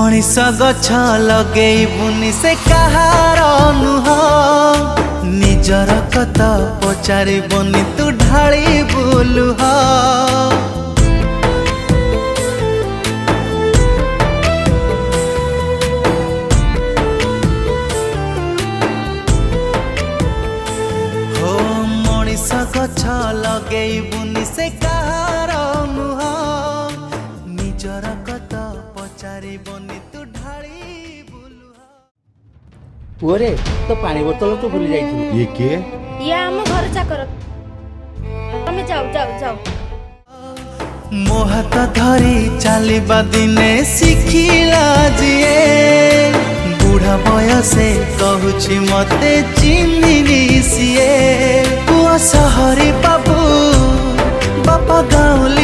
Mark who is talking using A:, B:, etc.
A: मनीष गछ लगेबुनि से कहार नुह निजर कत पचारिबुनि तू ढाली बुलुह। हो मनीष गछ लगेबुनि से कहार नुह निजर कत पचारिबुनि तू ढाली बुलुह।
B: पुअरे तो पानी बोतल तो भूली जाइथिलु।
C: ये के?
D: ये आम घर चाकर तमे जाओ जाओ जाओ।
A: मो हाथ धरी चलवा दिने शिखिला जिए बुढ़ा बयसे कहूची मते चिन्हिनी सीए। पुआ सहरी बाबू बापा गाउली